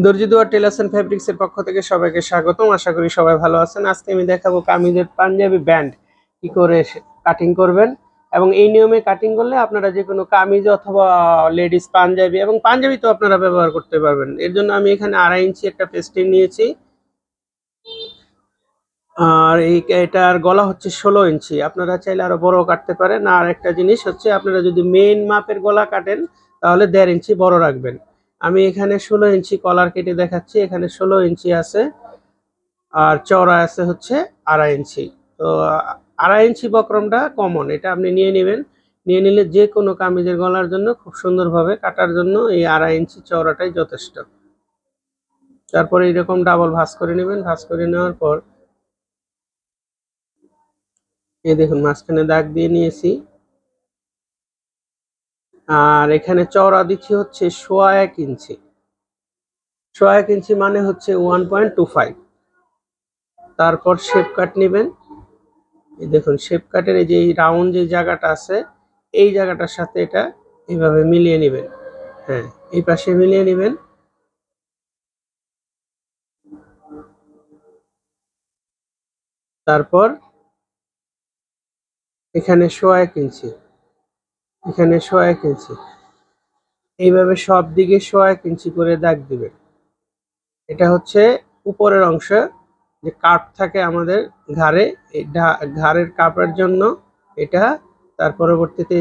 দর্জি দুয়ার tailors and fabrics এর পক্ষ থেকে সবাইকে স্বাগতম। আশা করি সবাই ভালো আছেন। আজকে আমি দেখাবো কামিজের পাঞ্জাবি ব্যান্ড কি করে কাটিং করবেন, এবং এই নিয়মে কাটিং করলে আপনারা যে কোনো কামিজ অথবা লেডিস পাঞ্জাবি এবং পাঞ্জাবি তো আপনারা ব্যবহার করতে পারবেন। এর জন্য আমি এখানে 2.5 ইঞ্চি একটা পেস্টিং নিয়েছি, আর এটার গলা হচ্ছে 16 ইঞ্চি। আপনারা চাইলে আরো বড় কাটতে পারেন। আর একটা জিনিস হচ্ছে, আপনারা যদি মেইন মাপের গলা কাটেন তাহলে 1.5 ইঞ্চি বড় রাখবেন। আমি এখানে 16 ইঞ্চি কলার কেটে দেখাচ্ছি। এখানে 16 ইঞ্চি আছে, আর চওড়া আছে হচ্ছে 2.5 ইঞ্চি। তো 2.5 ইঞ্চি বক্রমটা কমন, এটা আপনি নিয়ে নেবেন। নিয়ে নিলে যে কোনো কামিজের গলার জন্য খুব সুন্দরভাবে কাটার জন্য এই 2.5 ইঞ্চি চওড়াটাই যথেষ্ট। তারপরে এরকম ডাবল ভাঁজ করে নেবেন। ভাঁজ করে নেওয়ার পর এই দেখুন মাঝখানে দাগ দিয়ে নিয়েছি। আর এখানে চওড়া দিচ্ছি হচ্ছে 1.25 ইঞ্চি। 1.25 ইঞ্চি মানে হচ্ছে 1.25। তারপর শেপ কাট নেবেন। এই দেখুন শেপ কাটের এই যে রাউন্ড যে জায়গাটা আছে, এই জায়গাটার সাথে এটা এইভাবে মিলিয়ে নেবেন। হ্যাঁ, এই পাশে মিলিয়ে নেবেন। তারপর এখানে 1.25 ইঞ্চি, এখানে 1.25 ইঞ্চি, এইভাবে সব দিকে 1.25 ইঞ্চি করে দাগ দিবেন। এটা হচ্ছে উপরের অংশ, যে কাপ থাকে আমাদের ঘাড়ে, এই ঘাড়ের কাপের জন্য এটা। তার পরবর্তীতে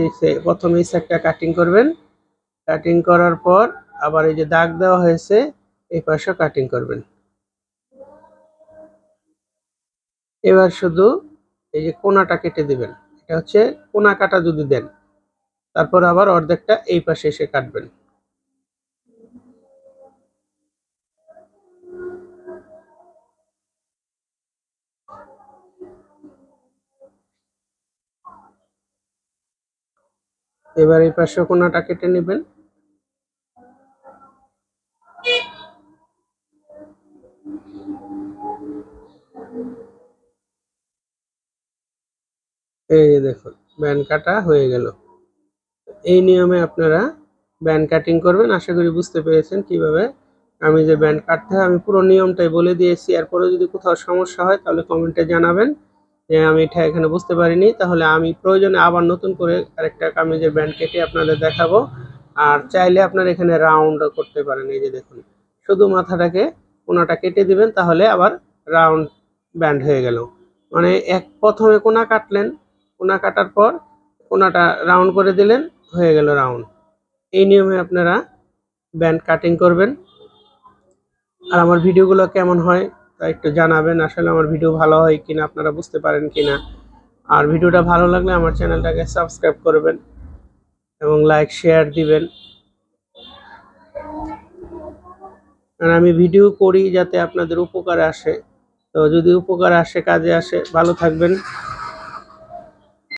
প্রথমে এই সাইডটা কাটিং করবেন। কাটিং করার পর আবার এই যে দাগ দেওয়া হয়েছে এই পাশে কাটিং করবেন। এবার শুধু এই যে কোণাটা কেটে দিবেন। এটা হচ্ছে কোণা কাটা যদি দেন, তারপর আবার অর্ধেকটা এই পাশে এসে কাটবেন। এবার এই পাশে কোণাটা কেটে নেবেন। এই যে দেখুন ব্যান্ড কাটা হয়ে গেল। এই নিয়মে আপনারা ব্যান্ড কাটিং করবেন। আশা করি বুঝতে পেরেছেন কিভাবে আমি যে ব্যান্ড কাটতে হয়। আমি পুরো নিয়মটাই বলে দিয়েছি। এরপরে যদি কোথাও সমস্যা হয় তাহলে কমেন্টে জানাবেন যে আমি এটা এখানে বুঝতে পারিনি। তাহলে আমি প্রয়োজনে আবার নতুন করে আরেকটা কামিজের ব্যান্ড কেটে আপনাদের দেখাবো। আর চাইলে আপনারা এখানে রাউন্ডও করতে পারেন। এই যে দেখুন, শুধু মাথাটাকে কোনাটা কেটে দিবেন, তাহলে আবার রাউন্ড ব্যান্ড হয়ে গেল। মানে প্রথমে কোনা কাটলেন, কোনা কাটার পর কোনাটা রাউন্ড করে দিলেন, হয়ে গেল রাউন্ড। এই নিয়মে আপনারা ব্যান্ড কাটিং করবেন। আর আমার ভিডিওগুলো কেমন হয় তা একটু জানাবেন। আসলে আমার ভিডিও ভালো হয় কিনা, আপনারা বুঝতে পারেন কিনা। আর ভিডিওটা ভালো লাগলে আমার চ্যানেলটাকে সাবস্ক্রাইব করবেন এবং লাইক শেয়ার দিবেন। আর আমি ভিডিও করি যাতে আপনাদের উপকারে আসে। তো যদি উপকারে আসে, কাজে আসে, ভালো থাকবেন।